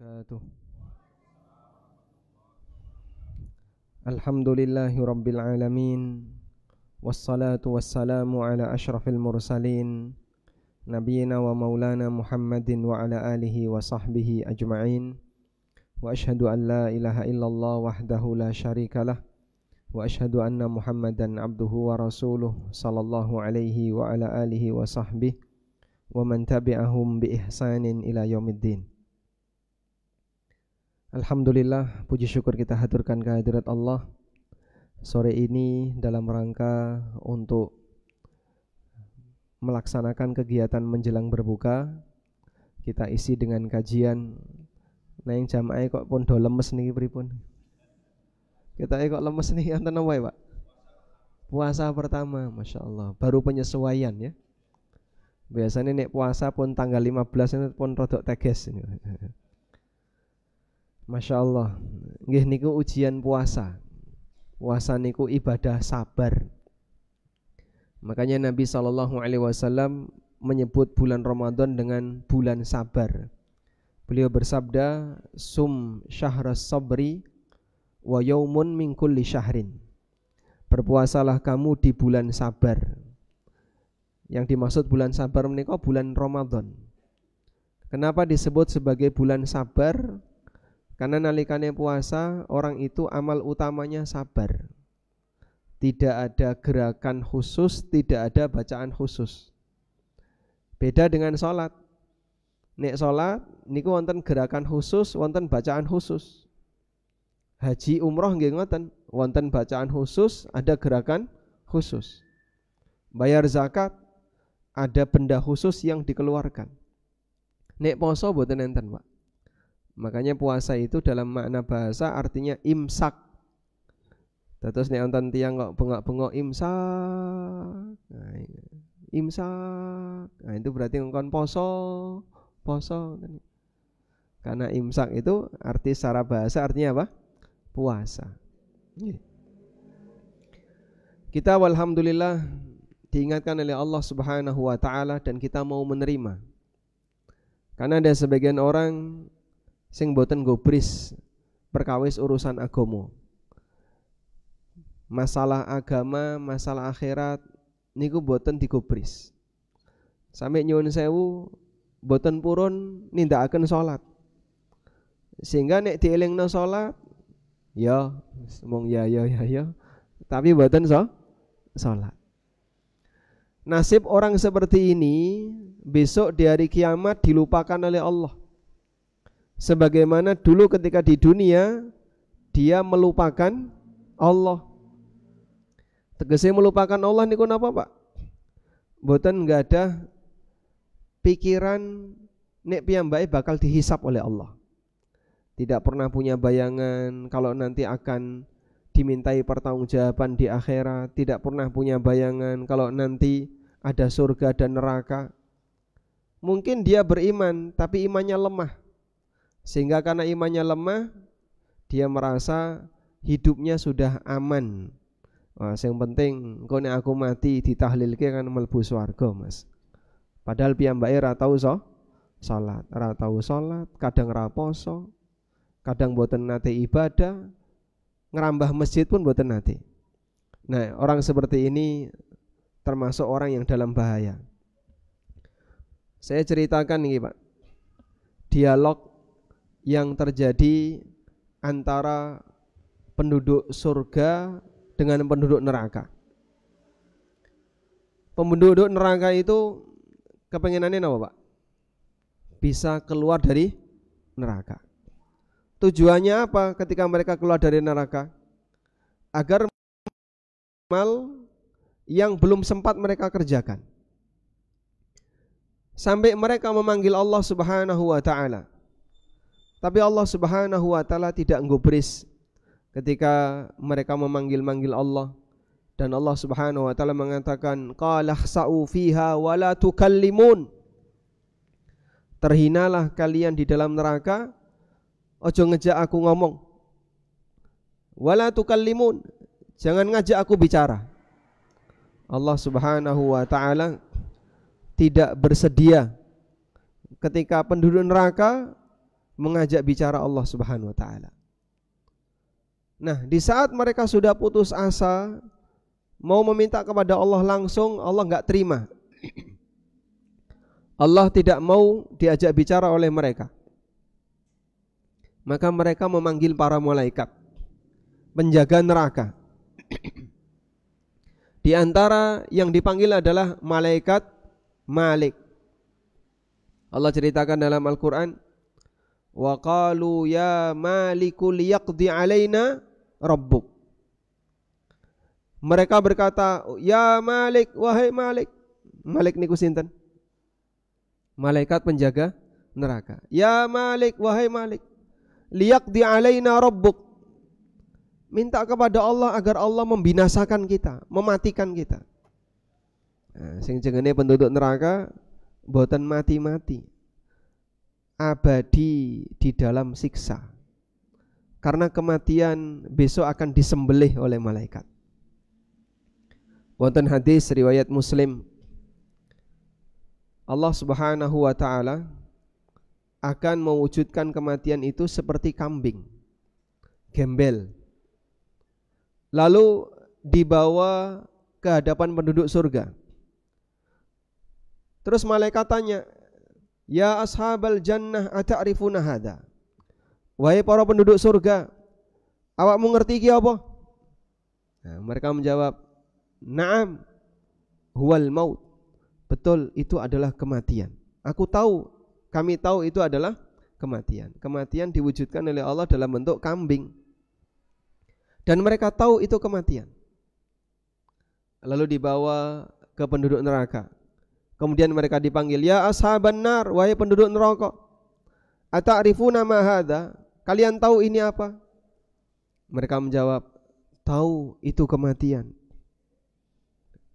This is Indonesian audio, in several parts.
wabarakatuh. Alhamdulillahi rabbil alamin. Wassalatu wassalamu ala ashrafil mursalin Nabiyyina wa maulana Muhammadin wa ala alihi wa sahbihi ajma'in. Wa ashhadu an la ilaha illallah wahdahu la syarikalah. Wa ashhadu anna Muhammadan abduhu wa rasuluh sallallahu alaihi wa ala alihi wa sahbihi wa man tabi'ahum bi ihsanin ila yaumiddin. Alhamdulillah, puji syukur kita haturkan kehadirat Allah sore ini dalam rangka untuk melaksanakan kegiatan menjelang berbuka. Kita isi dengan kajian. Nah yang jamaah kok pun do lemes niki pripun? Kita kok lemes nih enten apa ya, Pak? Puasa pertama, Masya Allah. Baru penyesuaian ya. Biasanya nek puasa pun tanggal 15 ini pun rodok teges ini. Masya Allah. Nggih niku ujian puasa. Puasa niku ibadah sabar. Makanya Nabi SAW menyebut bulan Ramadan dengan bulan sabar. Beliau bersabda, "Sum syahras sabri wa yaumun min kulli syahrin." Berpuasalah kamu di bulan sabar. Yang dimaksud bulan sabar menika bulan Ramadan. Kenapa disebut sebagai bulan sabar? Karena nalikane puasa orang itu amal utamanya sabar. Tidak ada gerakan khusus, tidak ada bacaan khusus. Beda dengan sholat. Nek sholat niku wonten gerakan khusus, wonten bacaan khusus. Haji umroh nggih ngoten, wonten bacaan khusus, ada gerakan khusus. Bayar zakat ada benda khusus yang dikeluarkan. Nek poso mboten enten, Pak. Makanya puasa itu dalam makna bahasa artinya imsak. Terus nek wonten tiyang kok bengok-bengok imsak. Nah, imsak. Nah, itu berarti ngkon poso. Karena imsak itu arti secara bahasa artinya apa? Puasa. Kita alhamdulillah diingatkan oleh Allah Subhanahu wa taala dan kita mau menerima. Karena ada sebagian orang sing boten gobris perkawis urusan agama. Masalah agama, masalah akhirat niku boten digobris. Sampai nyuwun sewu boten purun nindakaken salat. Sehingga nek dielingno salat ya mung ya. Tapi boten salat. Nasib orang seperti ini besok di hari kiamat dilupakan oleh Allah. Sebagaimana dulu ketika di dunia dia melupakan Allah. Tegese melupakan Allah niku napa, Pak? Mboten enggak ada pikiran nek piyambake bakal dihisap oleh Allah. Tidak pernah punya bayangan kalau nanti akan dimintai pertanggungjawaban di akhirat, tidak pernah punya bayangan kalau nanti ada surga dan neraka. Mungkin dia beriman tapi imannya lemah. Sehingga karena imannya lemah, dia merasa hidupnya sudah aman. Wah, yang penting engko nek aku mati ditahlilke kan mlebu swarga, Mas. Padahal piyambake ra tau salat, kadang ra poso, kadang boten nate ibadah, ngerambah masjid pun boten nate. Nah, orang seperti ini termasuk orang yang dalam bahaya. Saya ceritakan nih, Pak. Dialog yang terjadi antara penduduk surga dengan penduduk neraka. Penduduk neraka itu kepengenannya apa, Pak? Bisa keluar dari neraka. Tujuannya apa ketika mereka keluar dari neraka? Agar amal yang belum sempat mereka kerjakan. Sampai mereka memanggil Allah Subhanahu wa taala. Tapi Allah Subhanahu wa taala tidak nggubris ketika mereka memanggil-manggil Allah, dan Allah Subhanahu wa taala mengatakan qala khsa'u fiha wa la tukallimun. Terhinalah kalian di dalam neraka, ojo ngejak aku ngomong. Wala tukallimun, jangan ngajak aku bicara. Allah Subhanahu wa taala tidak bersedia ketika penduduk neraka mengajak bicara Allah Subhanahu wa taala. Nah, di saat mereka sudah putus asa, mau meminta kepada Allah langsung, Allah enggak terima. Allah tidak mau diajak bicara oleh mereka. Maka mereka memanggil para malaikat penjaga neraka. Di antara yang dipanggil adalah malaikat Malik. Allah ceritakan dalam Al-Quran, wa qalu ya Maliku liyaqdi alaina rabbuk. Mereka berkata, ya Malik, wahai Malik. Malik niku sinten? Malaikat penjaga neraka. Ya Malik, wahai Malik, liyaqdi alaina rabbuk. Minta kepada Allah agar Allah membinasakan kita, mematikan kita. Nah, sing jenenge penduduk neraka boten mati-mati, abadi di dalam siksa. Karena kematian besok akan disembelih oleh malaikat. Wonten hadis riwayat Muslim, Allah Subhanahu wa taala akan mewujudkan kematian itu seperti kambing gembel. Lalu dibawa ke hadapan penduduk surga. Terus malaikat tanya, ya ashabal jannah ata'rifuna hadha? Wahai para penduduk surga, awakmu ngerti iki apa? Nah, mereka menjawab, na'am huwal maut. Betul, itu adalah kematian. Aku tahu, kami tahu itu adalah kematian. Kematian diwujudkan oleh Allah dalam bentuk kambing. Dan mereka tahu itu kematian. Lalu dibawa ke penduduk neraka. Kemudian mereka dipanggil, ya ashaban nar, wahai penduduk neraka, ata'rifuna ma hadha? Kalian tahu ini apa? Mereka menjawab, tahu, itu kematian.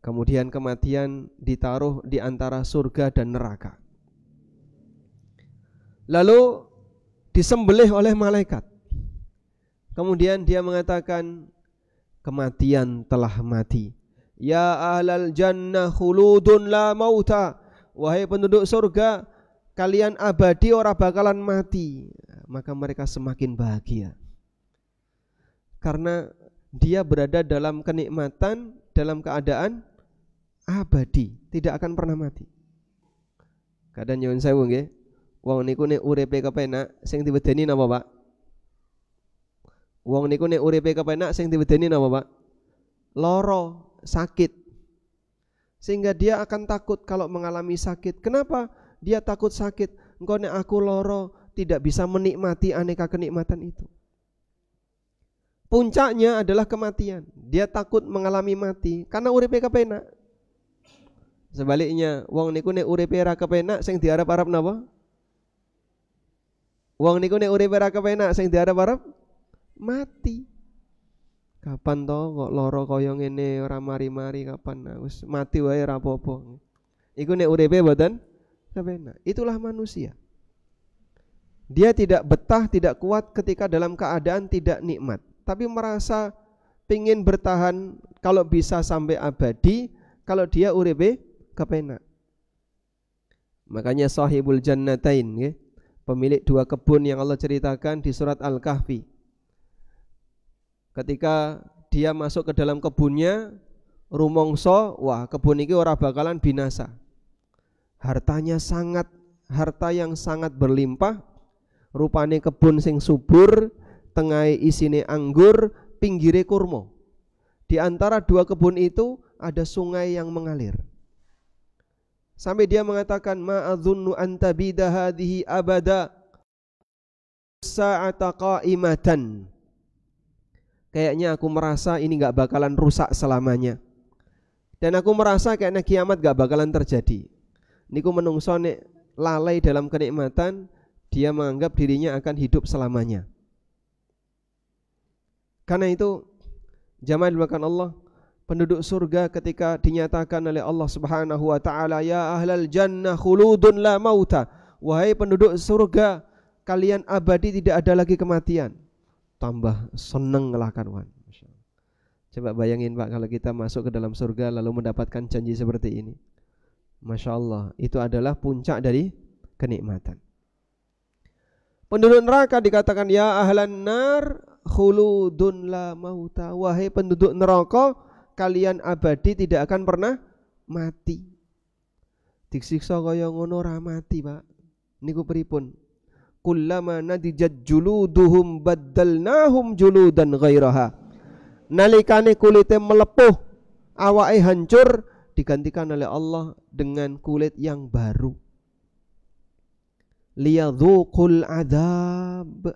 Kemudian kematian ditaruh di antara surga dan neraka. Lalu disembelih oleh malaikat. Kemudian dia mengatakan, kematian telah mati. Ya ahlal jannah khuludun la mauta. Wahai penduduk surga, kalian abadi, ora bakalan mati. Maka mereka semakin bahagia. Karena dia berada dalam kenikmatan, dalam keadaan abadi, tidak akan pernah mati. Kadang nyuwun sewu nggih, wong niku nek uripe kepenak sing diwedeni napa, Pak? Wong niku nek uripe kepenak sing diwedeni napa, Pak? Lara, sakit. Sehingga dia akan takut kalau mengalami sakit. Kenapa dia takut sakit? Engko nek aku lara tidak bisa menikmati aneka kenikmatan itu. Puncaknya adalah kematian. Dia takut mengalami mati karena uripe kepenak. Sebaliknya, wong niku nek uripe ra kepenak sing diarep-arep napa? Wong niku nek uripe ra kepenak sing diarep-arep mati. Kapan to kok lara kaya ngene ora mari-mari, kapan wis mati wae ora apa-apa. Iku nek uripe mboten kepenak. Itulah manusia. Dia tidak betah, tidak kuat ketika dalam keadaan tidak nikmat, tapi merasa pingin bertahan kalau bisa sampai abadi kalau dia uripe kepenak. Makanya sahibul jannatain, ya, pemilik dua kebun yang Allah ceritakan di surat Al-Kahfi. Ketika dia masuk ke dalam kebunnya, rumongso, wah kebun ini ora bakalan binasa. Harta yang sangat berlimpah. Rupane kebun sing subur, tengahe isine anggur, pinggire kurma. Di antara dua kebun itu ada sungai yang mengalir. Sampai dia mengatakan, ma'adhunnu antabida hadhihi abada sa'ata qa'imatan. Kayaknya aku merasa ini gak bakalan rusak selamanya. Dan aku merasa kayaknya kiamat gak bakalan terjadi. Niku menungso nek lalai dalam kenikmatan, dia menganggap dirinya akan hidup selamanya. Karena itu, jamaah dimuliakan Allah, penduduk surga ketika dinyatakan oleh Allah Subhanahu wa taala, ya ahlal jannah khuludun la mauta. Wahai penduduk surga, kalian abadi, tidak ada lagi kematian. Tambah seneng lah kawan. Coba bayangin Pak, kalau kita masuk ke dalam surga lalu mendapatkan janji seperti ini. Masya Allah, itu adalah puncak dari kenikmatan. Penduduk neraka dikatakan ya ahlan nar khuludun la mauta. Wahai penduduk neraka, kalian abadi tidak akan pernah mati. Disiksa kaya ngono ora mati, Pak. Niku pripun? Kullama nadijat juluduhum baddalnahum juludan ghairaha. Nalikane kulite melepuh, awake hancur, digantikan oleh Allah dengan kulit yang baru. Liyadzuqul adzab,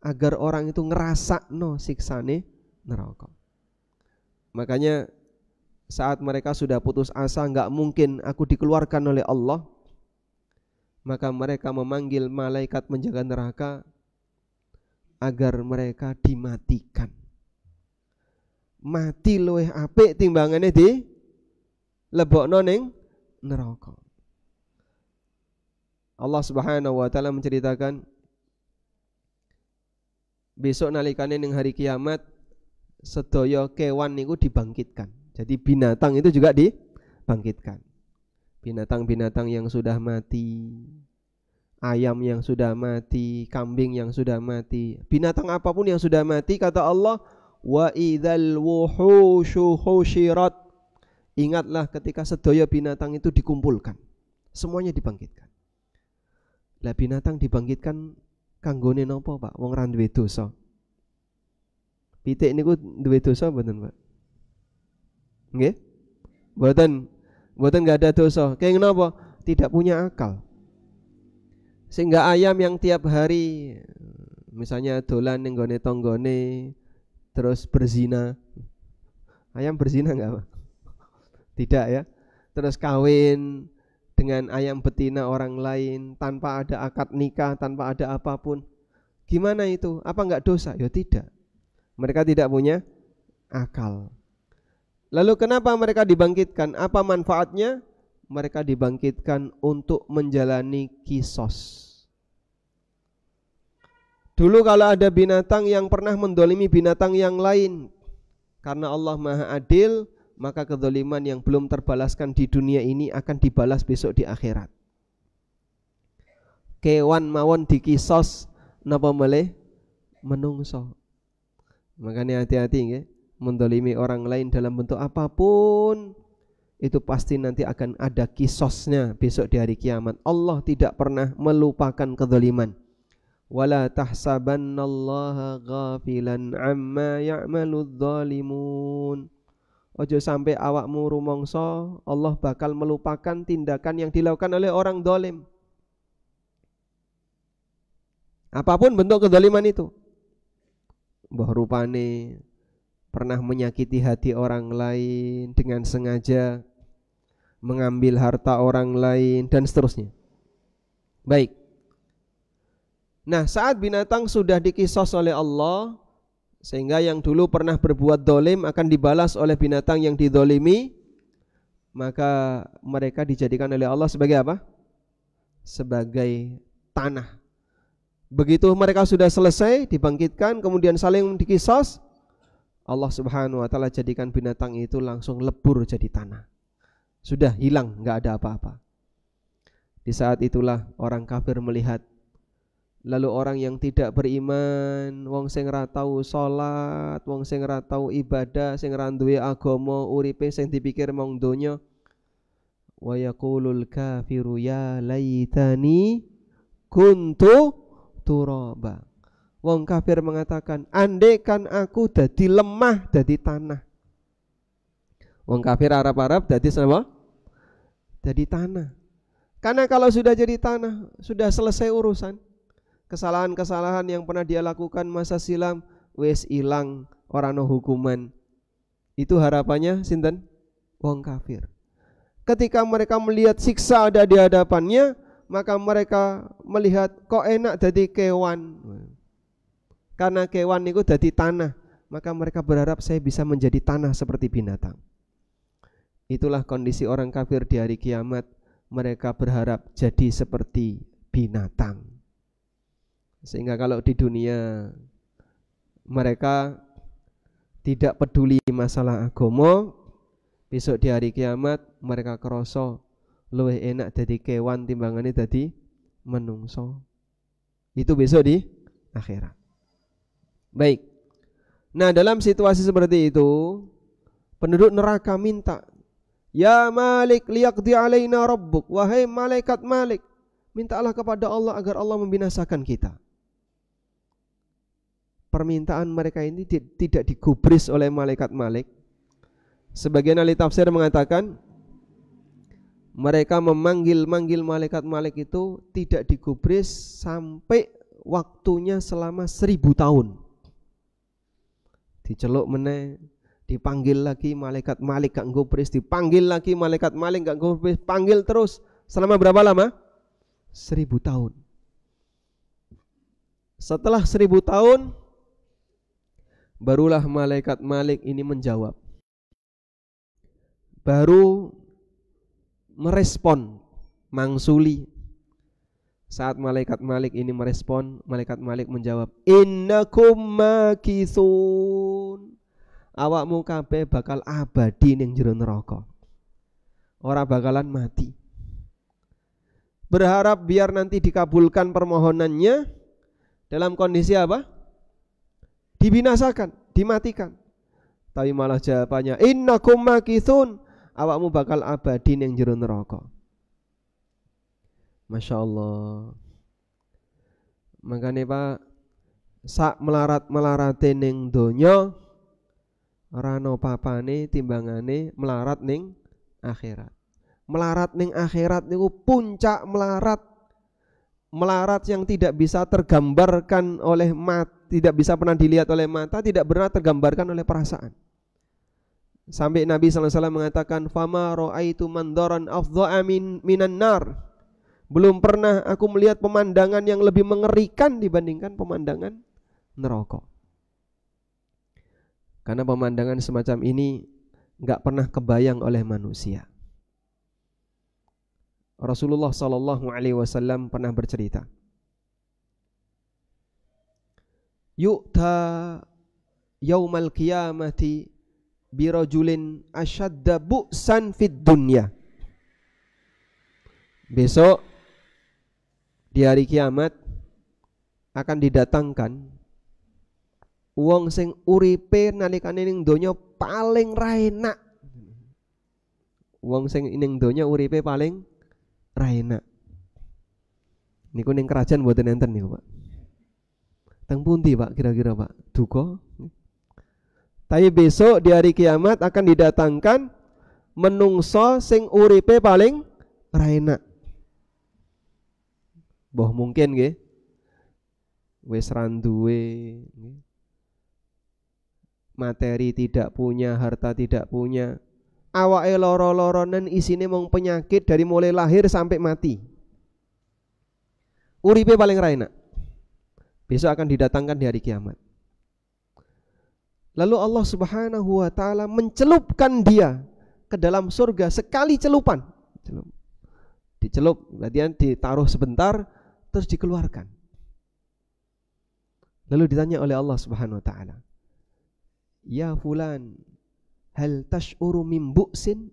agar orang itu ngerasakno siksane neraka. Makanya saat mereka sudah putus asa, enggak mungkin aku dikeluarkan oleh Allah, maka mereka memanggil malaikat menjaga neraka agar mereka dimatikan. Mati luwih apik timbangane di lebokno ning neraka. Allah Subhanahu wa taala menceritakan besok nalikane ning hari kiamat sedaya kewan niku dibangkitkan. Jadi binatang itu juga dibangkitkan. Binatang-binatang yang sudah mati, ayam yang sudah mati, kambing yang sudah mati, binatang apapun yang sudah mati, kata Allah, wa idzal wuhushu husyirat. Ingatlah ketika sedaya binatang itu dikumpulkan, semuanya dibangkitkan. Lah binatang dibangkitkan kanggone napa, Pak? Wong ra duwe dosa. Pitik niku duwe dosa mboten, Pak? Nggih? Mboten enggak ada dosa. Kayak kenapa? Tidak punya akal. Sehingga ayam yang tiap hari misalnya dolan ning gone tanggane terus berzina. Ayam berzina enggak, Pak? Tidak ya. Terus kawin dengan ayam betina orang lain tanpa ada akad nikah, tanpa ada apapun. Gimana itu? Apa enggak dosa? Ya tidak. Mereka tidak punya akal. Lalu kenapa mereka dibangkitkan? Apa manfaatnya? Mereka dibangkitkan untuk menjalani kisos. Dulu kalau ada binatang yang pernah mendolimi binatang yang lain, karena Allah Maha Adil, maka kezaliman yang belum terbalaskan di dunia ini akan dibalas besok di akhirat. Kewan mawon dikisos napa meleh menungso. Makanya hati-hati nggih, mendolimi orang lain dalam bentuk apapun itu pasti nanti akan ada kisosnya besok di hari kiamat. Allah tidak pernah melupakan kezaliman. Wala tahsabannallaha ghafilan amma ya'maludz zalimun. Ojo sampai awakmu rumangsa Allah bakal melupakan tindakan yang dilakukan oleh orang zalim. Apapun bentuk kezaliman itu. Mbah rupane pernah menyakiti hati orang lain dengan sengaja, mengambil harta orang lain dan seterusnya. Baik. Nah, saat binatang sudah dikisos oleh Allah, sehingga yang dulu pernah berbuat dolim akan dibalas oleh binatang yang didolimi, maka mereka dijadikan oleh Allah sebagai apa? Sebagai tanah. Begitu mereka sudah selesai dibangkitkan, kemudian saling dikisos, Allah Subhanahu wa taala jadikan binatang itu langsung lebur jadi tanah. Sudah hilang, enggak ada apa-apa. Di saat itulah orang kafir melihat. Lalu orang yang tidak beriman, wong sing ora tau salat, wong sing ora tau ibadah, sing ora duwe agama, uripe sing dipikir mung donya. Wa yaqulul kafiru ya laitani kuntu turaba. Wong kafir mengatakan, andaikan aku dadi lemah, dadi tanah. Wong kafir Arab-Arab dadi apa? Dadi tanah. Karena kalau sudah jadi tanah, sudah selesai urusan. Kesalahan-kesalahan yang pernah dia lakukan masa silam wis ilang, ora ono hukuman. Itu harapannya sinten? Wong kafir. Ketika mereka melihat siksa ada di hadapannya, maka mereka melihat kok enak jadi kewan. Karena kewan itu jadi tanah, maka mereka berharap saya bisa menjadi tanah seperti binatang. Itulah kondisi orang kafir di hari kiamat. Mereka berharap jadi seperti binatang. Sehingga kalau di dunia mereka tidak peduli masalah agama, besok di hari kiamat mereka kroso luwih enak dadi kewan timbangane dadi menungso. Itu besok di akhirat. Baik. Nah, dalam situasi seperti itu, penduduk neraka minta, "Ya Malik liyaqdi alaina rabbuk." Wahai malaikat Malik, mintalah kepada Allah agar Allah membinasakan kita. Permintaan mereka ini tidak digubris oleh malaikat Malik. Sebagian ahli tafsir mengatakan mereka memanggil malaikat Malik itu tidak digubris sampai waktunya selama 1000 tahun. Diceluk meneh, dipanggil lagi malaikat Malik gak gubris, dipanggil lagi malaikat Malik gak gubris, panggil terus selama berapa lama? 1000 tahun. Setelah 1000 tahun barulah malaikat Malik ini menjawab. Baru merespon, mangsuli. Saat malaikat Malik ini merespon, malaikat Malik menjawab, "Innakum makithun." Awakmu kabeh bakal abadi ning jero neraka. Ora bakalan mati. Berharap biar nanti dikabulkan permohonannya dalam kondisi apa? Dibinasakan, dimatikan. Tapi malah jawabannya, "Innakum makithun." Awakmu bakal abadi ning jero neraka. Masya Allah. Makanya Pak, sak melarat-melarate ning donya ora ana papane timbangane melarat ning akhirat. Melarat ning akhirat niku puncak melarat. Melarat yang tidak bisa tergambarkan oleh mata, tidak bisa pernah dilihat oleh mata, tidak pernah tergambarkan oleh perasaan. Sampai Nabi SAW mengatakan, "Fama ra'aitu mandaran afdha'a minan nar." Belum pernah aku melihat pemandangan yang lebih mengerikan dibandingkan pemandangan neraka. Karena pemandangan semacam ini enggak pernah kebayang oleh manusia. Rasulullah SAW pernah bercerita, "Yu'ta yaumal qiyamati birajulin asyadda bu'san fid dunya." Besok di hari kiamat akan didatangkan wong sing uripe nalikane ning donya paling ra enak. Wong sing ning donya uripe paling ra enak. Niku ning kerajaan mboten enten niku, Pak. Teng pundi, Pak, kira-kira, Pak? Duka? Tapi besok di hari kiamat akan didatangkan menungso sing uripe paling ra enak. Boh mungkin nggih wis randuwe, materi tidak punya, harta tidak punya, awake loro-loronen isine mung penyakit dari mulai lahir sampai mati. Uripe paling ra enak. Besok akan didatangkan di hari kiamat. Lalu Allah Subhanahu wa taala mencelupkan dia ke dalam surga sekali celupan. Dicelup, berarti ditaruh sebentar terus dikeluarkan. Lalu ditanya oleh Allah Subhanahu wa taala, "Ya fulan, hal tash'uru min bu'sin?"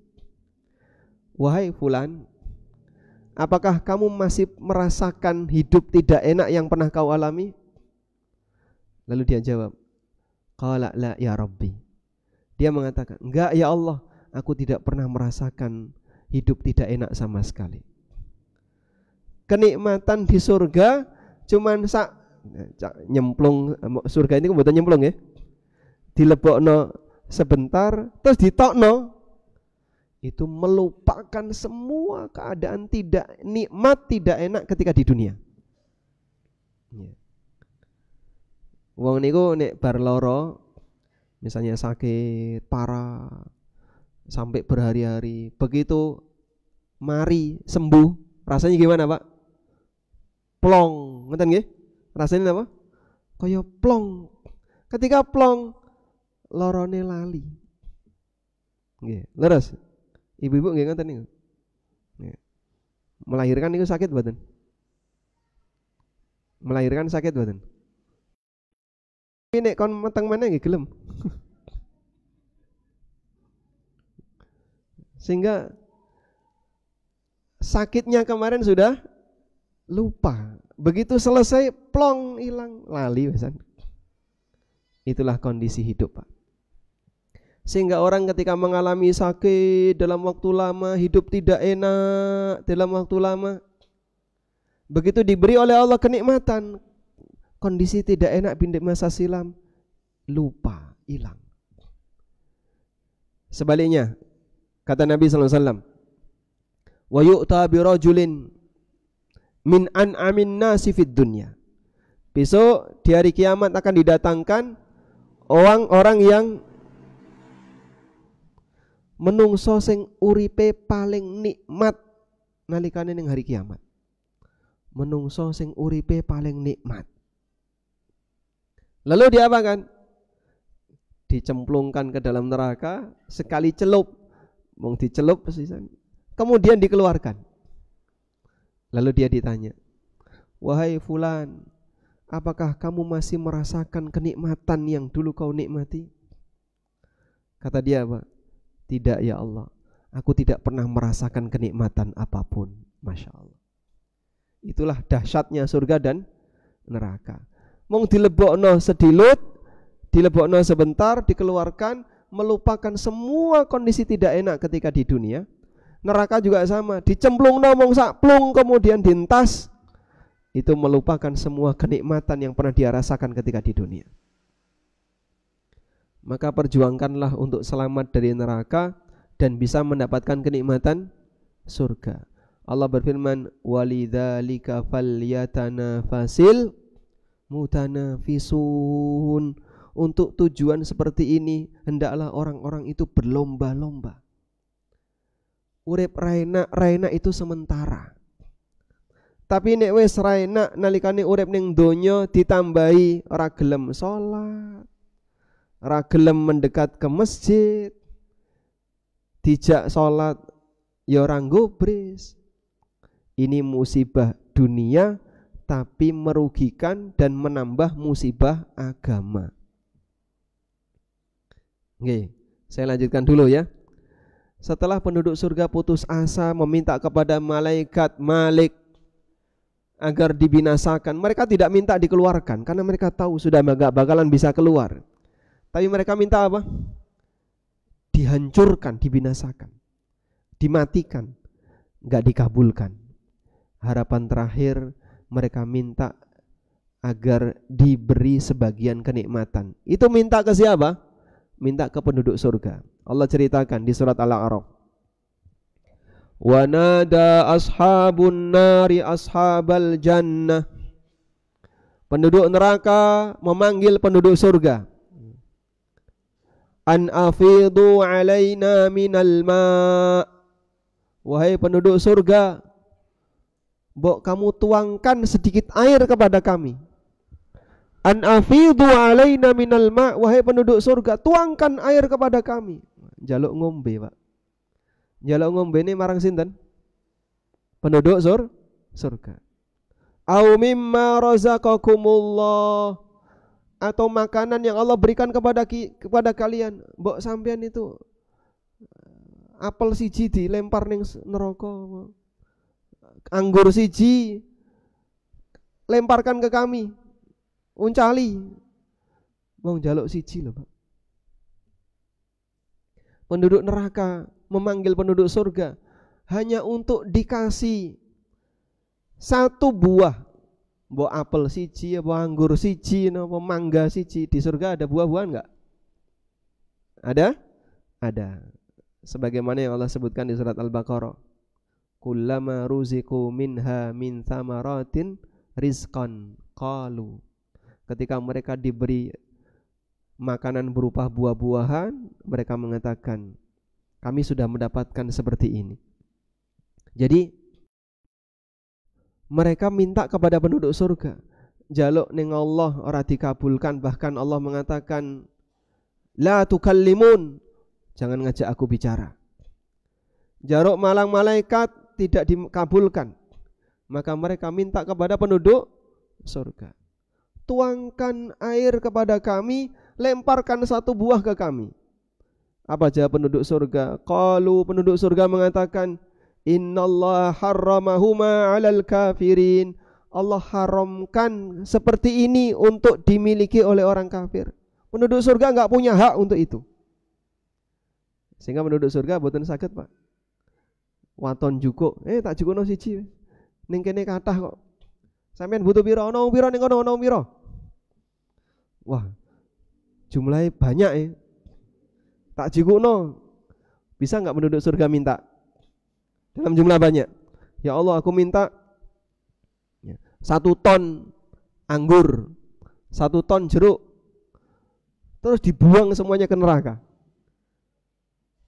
Wahai fulan, apakah kamu masih merasakan hidup tidak enak yang pernah kau alami? Lalu dia jawab, "Qala la ya Rabbi." Dia mengatakan, "Enggak ya Allah, aku tidak pernah merasakan hidup tidak enak sama sekali." Kenikmatan di surga cuman nyemplung, surga ini mboten nyemplung ya. Dilebokno sebentar terus ditokno. Itu melupakan semua keadaan tidak nikmat, tidak enak ketika di dunia. Wong niku nek bar lara, misalnya sakit parah sampai berhari-hari, begitu mari sembuh, rasanya gimana, Pak? Plong, ngeten nggih? Rasanya apa? Kaya plong. Ketika plong, lorone lali. Nggih, leres. Ibu-ibu nggih ngoten niku. Nggih. Melahirkan niku sakit mboten? Melahirkan sakit mboten? Nek kon meteng meneh nggih gelem. Sehingga sakitnya kemarin sudah lupa, begitu selesai plong hilang, lali pesan. Itulah kondisi hidup, Pak. Sehingga orang ketika mengalami sakit dalam waktu lama, hidup tidak enak dalam waktu lama, begitu diberi oleh Allah kenikmatan, kondisi tidak enak di masa silam, lupa, hilang. Sebaliknya, kata Nabi SAW, wa yu'ta birajulin min an'amin nasi fid dunya. Besok di hari kiamat akan didatangkan orang-orang yang menungso sing uripe paling nikmat nalikane ning hari kiamat. Menungso sing uripe paling nikmat. Lalu diapakan? Dicemplungkan ke dalam neraka, sekali celup, mung dicelup sisan, kemudian dikeluarkan. Lalu dia ditanya, wahai fulan, apakah kamu masih merasakan kenikmatan yang dulu kau nikmati? Kata dia apa? Tidak ya Allah, aku tidak pernah merasakan kenikmatan apapun. Masya Allah. Itulah dahsyatnya surga dan neraka. Mung dilebokno sedilut, dilebokno sebentar, dikeluarkan, melupakan semua kondisi tidak enak ketika di dunia. Neraka juga sama, dicemplungno mung sak plung kemudian dientas, itu melupakan semua kenikmatan yang pernah dia rasakan ketika di dunia. Maka perjuangkanlah untuk selamat dari neraka dan bisa mendapatkan kenikmatan surga. Allah berfirman, walidzalika falyatanafasil mutanafisun. Untuk tujuan seperti ini hendaklah orang-orang itu berlomba-lomba. Urip raina itu sementara. Tapi nek wis raina nalikane urip ning donya ditambahi ora gelem salat, ora gelem mendekat ke masjid, dijak salat ya ora nggubris. Ini musibah dunia tapi merugikan dan menambah musibah agama. Oke, saya lanjutkan dulu ya. Setelah penduduk surga putus asa meminta kepada malaikat Malik agar dibinasakan, mereka tidak minta dikeluarkan karena mereka tahu sudah enggak bakalan bisa keluar. Tapi mereka minta apa? Dihancurkan, dibinasakan, dimatikan, enggak dikabulkan. Harapan terakhir mereka minta agar diberi sebagian kenikmatan. Itu minta ke siapa? Minta ke penduduk surga. Allah ceritakan di surat Al-A'raf. Wa nada ashabun nari ashabal jannah. Penduduk neraka memanggil penduduk surga. An afidu alaina minal ma'. Wahai penduduk surga, mbok kamu tuangkan sedikit air kepada kami. An afidu alaina minal ma'. Wahai penduduk surga, tuangkan air kepada kami. Jaluk ngombe, Pak. Jaluk ngombe ini marang sinten? Penduduk surga. Au mimma razaqakumullah. Atau makanan yang Allah berikan kepada kalian. Mbok sampean itu apel siji dilempar ning neraka. Anggur siji lemparkan ke kami. Uncali. Wong jaluk siji lho, Pak. Penduduk neraka memanggil penduduk surga hanya untuk dikasih satu buah. Mbok apel siji, apa anggur siji, apa mangga siji. Di surga ada buah-buahan enggak? Ada? Ada. Sebagaimana yang Allah sebutkan di surat Al-Baqarah. Kullama ruziqu minha min thamaratin rizqan qalu. Ketika mereka diberi makanan berupa buah-buahan, mereka mengatakan, kami sudah mendapatkan seperti ini. Jadi mereka minta kepada penduduk surga, jaluk ning Allah ora dikabulkan, bahkan Allah mengatakan la tukallimun, jangan ngajak aku bicara. Jaluk malang malaikat tidak dikabulkan, maka mereka minta kepada penduduk surga, tuangkan air kepada kami, lemparkan satu buah ke kami. Apa jawab penduduk surga? Qalu, penduduk surga mengatakan, innallaha harramahuma 'alal kafirin. Allah haramkan seperti ini untuk dimiliki oleh orang kafir. Penduduk surga enggak punya hak untuk itu. Sehingga penduduk surga boten saged, Pak. Waton jukuk, tak jukukno siji. Ning kene kathah kok. Sampeyan butuh pira? Ono pira ning kono, ono pira? Wah, jumlahnya banyak ya. Tak jukukno. Bisa enggak penduduk surga minta? Dalam jumlah banyak. Ya Allah, aku minta 1 ton anggur, 1 ton jeruk. Terus dibuang semuanya ke neraka.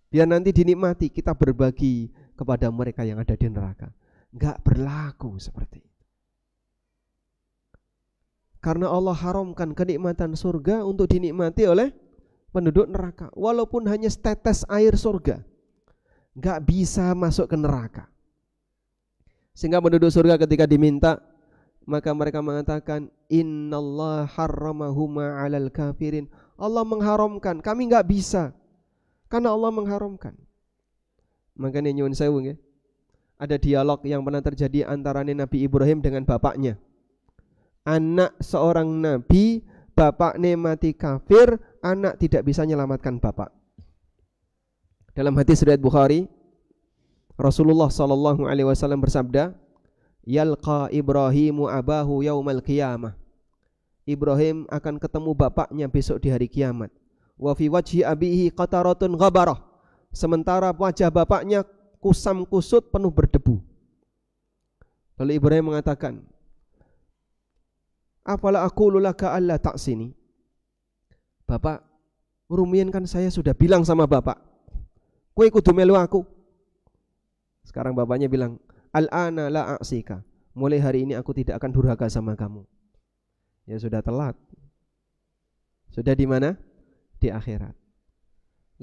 Biar nanti dinikmati, kita berbagi kepada mereka yang ada di neraka. Enggak berlaku seperti itu. Karena Allah haramkan kenikmatan surga untuk dinikmati oleh penduduk neraka. Walaupun hanya setetes air surga, enggak bisa masuk ke neraka. Sehingga penduduk surga ketika diminta, maka mereka mengatakan, Innallaha harramahuma 'alal kafirin. Allah mengharamkan, kami enggak bisa. Karena Allah mengharamkan. Makanya nyuwun sewu nggih. Ada dialog yang pernah terjadi antara Nabi Ibrahim dengan bapaknya. Anak seorang nabi, bapaknya mati kafir, anak tidak bisa menyelamatkan bapak. Dalam hadis riwayat Bukhari, Rasulullah sallallahu alaihi wasallam bersabda, "Yalqa Ibrahimu abahu yaumal qiyamah." Ibrahim akan ketemu bapaknya besok di hari kiamat. Wa fi wajhi abihi qataratun ghabarah. Sementara wajah bapaknya kusam kusut penuh berdebu. Lalu Ibrahim mengatakan, "Afala aqulu laka alla ta'sini?" Bapak, rumiyin kan saya sudah bilang sama bapak, kowe kudu melu aku. Sekarang bapaknya bilang, "Al-ana la a'sika." Mulai hari ini aku tidak akan durhaka sama kamu. Ya sudah telat. Sudah di mana? Di akhirat.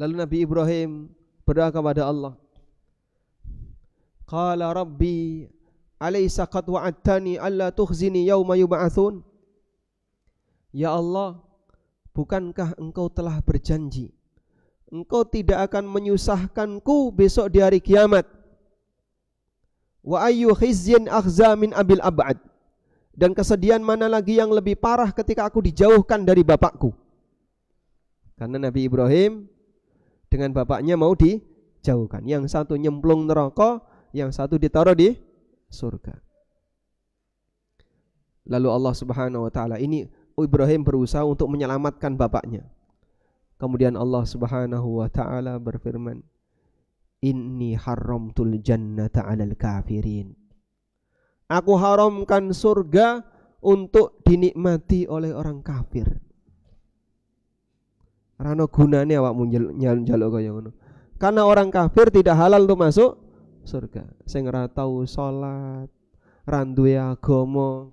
Lalu Nabi Ibrahim berdoa kepada Allah. Qala rabbi alaysa qad wa'adtani alla tukhzini yauma yub'atsun? Ya Allah, bukankah engkau telah berjanji engkau tidak akan menyusahkanku besok di hari kiamat? Wa ayyu khizyin akhza min abil ab'ad. Dan kesedihan mana lagi yang lebih parah ketika aku dijauhkan dari bapakku? Karena Nabi Ibrahim dengan bapaknya mau dijauhkan. Yang satu nyemplung neraka, yang satu ditaruh di surga. Lalu Allah Subhanahu wa taala, ini Ibrahim berusaha untuk menyelamatkan bapaknya. Kemudian Allah Subhanahu wa taala berfirman, "Inni haramtul jannata 'alal kafirin." Aku haramkan surga untuk dinikmati oleh orang kafir. Rano gunane awakmu njaluk kaya ngono. Karena orang kafir tidak halal untuk masuk surga. Sing ora tau salat, ra duwe agama,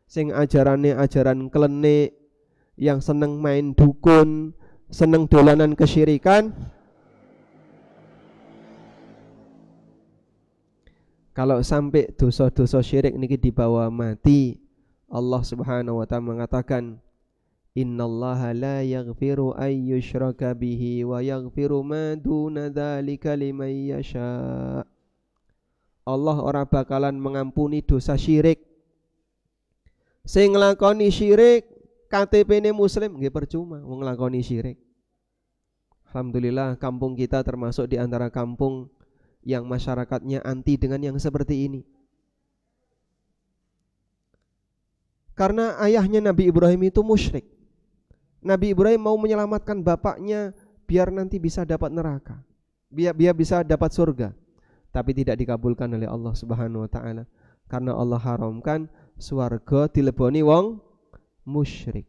sing ajarane ajaran klenik, yang seneng main dukun, seneng dolanan kesyirikan. Kalau sampai dosa-dosa syirik niki dibawa mati, Allah Subhanahu wa taala mengatakan, "Innallaha la yaghfiru ay yushraka bihi wa yaghfiru ma duna dzalika liman yasha." Allah ora bakalan mengampuni dosa syirik. Sing nglakoni syirik KTP-ne muslim nggih percuma wong nglakoni syirik. Alhamdulillah kampung kita termasuk di antara kampung yang masyarakatnya anti dengan yang seperti ini. Karena ayahnya Nabi Ibrahim itu musyrik. Nabi Ibrahim mau menyelamatkan bapaknya biar nanti bisa dapat neraka, biar bisa dapat surga. Tapi tidak dikabulkan oleh Allah Subhanahu wa taala. Karena Allah haramkan swarga dileboni wong musyrik.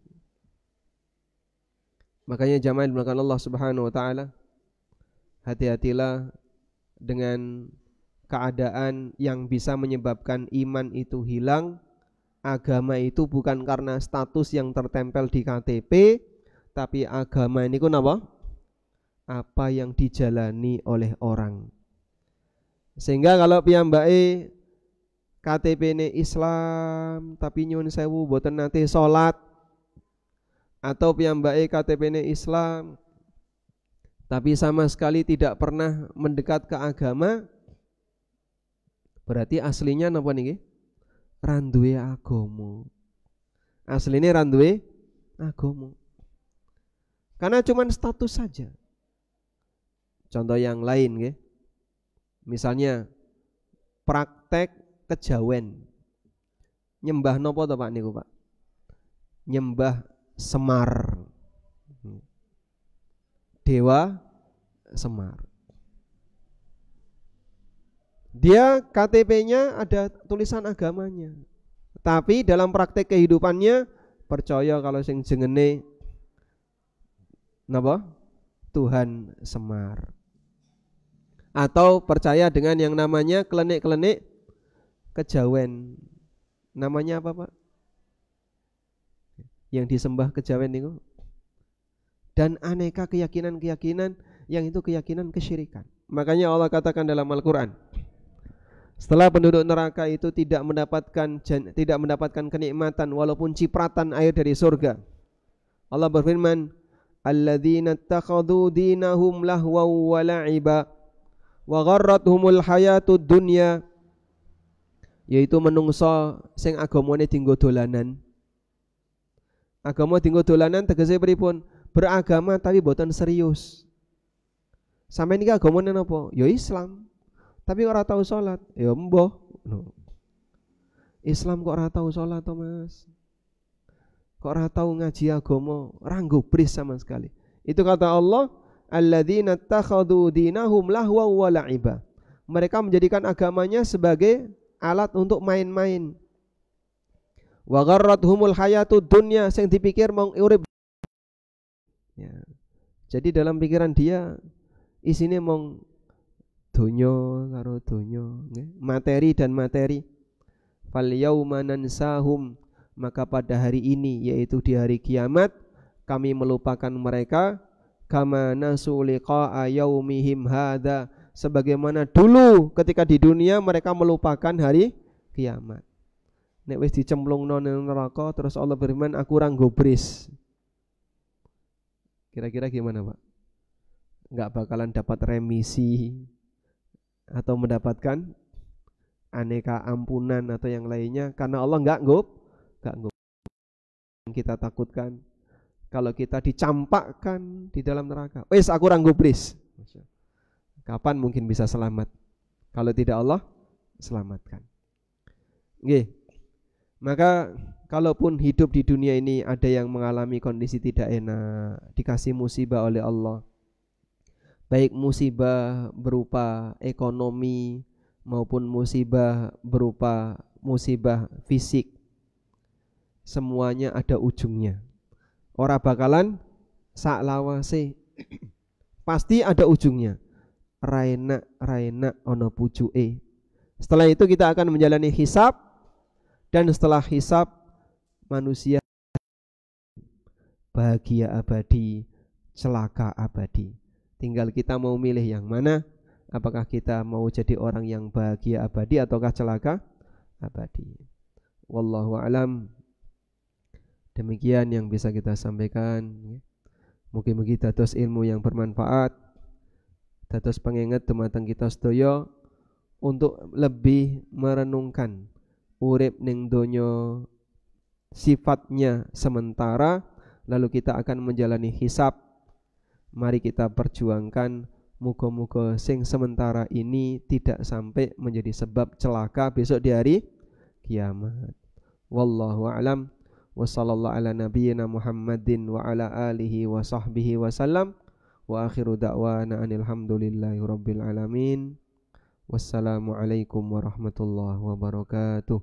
Makanya jamaah dimulakan Allah Subhanahu wa taala, hati-hatilah dengan keadaan yang bisa menyebabkan iman itu hilang. Agama itu bukan karena status yang tertempel di KTP, tapi agama ini kun apa yang dijalani oleh orang. Sehingga kalau piyambake KTP-ne Islam tapi nyuwun sewu boten nate salat, atau piyambake KTP-ne Islam tapi sama sekali tidak pernah mendekat ke agama, berarti aslinya napa niki? ra duwe agama. Asline ra duwe agama. Karena cuman status saja. Contoh yang lain nggih. Misalnya praktek kejawen. Nyembah nopo to Pak niku Pak? Nyembah Semar. Dewa Semar. Dia KTP-nya ada tulisan agamanya. Tapi dalam praktek kehidupannya percaya kalau sing jengene napa? Tuhan Semar. Atau percaya dengan yang namanya klenik-klenik kejawen. Namanya apa Pak? Yang disembah kejawen itu. Dan aneka keyakinan-keyakinan yang itu keyakinan kesyirikan. Makanya Allah katakan dalam Al-Quran, setelah penduduk neraka itu tidak mendapatkan kenikmatan walaupun cipratan air dari surga, Allah berfirman, alladzina ittakhadhu dinahum lahwaw wa la'iba wa gharrathumul hayatud dunya, yaitu menungso sing agamane dienggo dolanan. Agama dienggo dolanan tegese pripun? Beragama tapi boten serius. Sampai niki agamane napa? Ya Islam. Tapi ora tahu salat. Ya mbah. No. Islam kok ora tahu salat to, Mas? Kok ora tahu ngaji agama, ora gubris sama sekali. Itu kata Allah, alladzina takhadhu dinahum lahwa wa la'iba. Mereka menjadikan agamanya sebagai alat untuk main-main. Wa gharrathumul hayatud dunya, sing dipikir mau urip. Ya. Jadi dalam pikiran dia isine mong donya karo donya, materi dan materi. Fal yauma nansahum, maka pada hari ini yaitu di hari kiamat kami melupakan mereka kama nasu liqa'a yaumihim hadza, sebagaimana dulu ketika di dunia mereka melupakan hari kiamat. Nek wis dicemplungno nang neraka terus Allah berfirman aku ora gobris. Kira-kira gimana Pak? Enggak bakalan dapat remisi atau mendapatkan aneka ampunan atau yang lainnya karena Allah enggak ngop. Kita takutkan kalau kita dicampakkan di dalam neraka. Wes aku ora gobris. Kapan mungkin bisa selamat? Kalau tidak Allah selamatkan. Nggih. Maka kalaupun hidup di dunia ini ada yang mengalami kondisi tidak enak, dikasih musibah oleh Allah, baik musibah berupa ekonomi maupun musibah berupa musibah fisik, semuanya ada ujungnya. Ora bakalan sak lawase. Pasti ada ujungnya. Raina ono pucuke. Setelah itu kita akan menjalani hisab. Dan setelah hisab manusia bahagia abadi, celaka abadi. Tinggal kita mau milih yang mana. Apakah kita mau jadi orang yang bahagia abadi ataukah celaka abadi. Wallahu a'lam. Demikian yang bisa kita sampaikan. Mugi-mugi dados ilmu yang bermanfaat, dados pengingat dumateng kita sedaya untuk lebih merenungkan urip ning donya sifatnya sementara, lalu kita akan menjalani hisab. Mari kita perjuangkan muga-muga sing sementara ini tidak sampai menjadi sebab celaka besok di hari kiamat. Wallahu a'lam. Wa sallallahu ala nabiyyina Muhammadin wa ala alihi wa sahbihi wa sallam. Wa akhiru da'wana anil hamdulillahi rabbil alamin. Wassalamualaikum warahmatullahi wabarakatuh.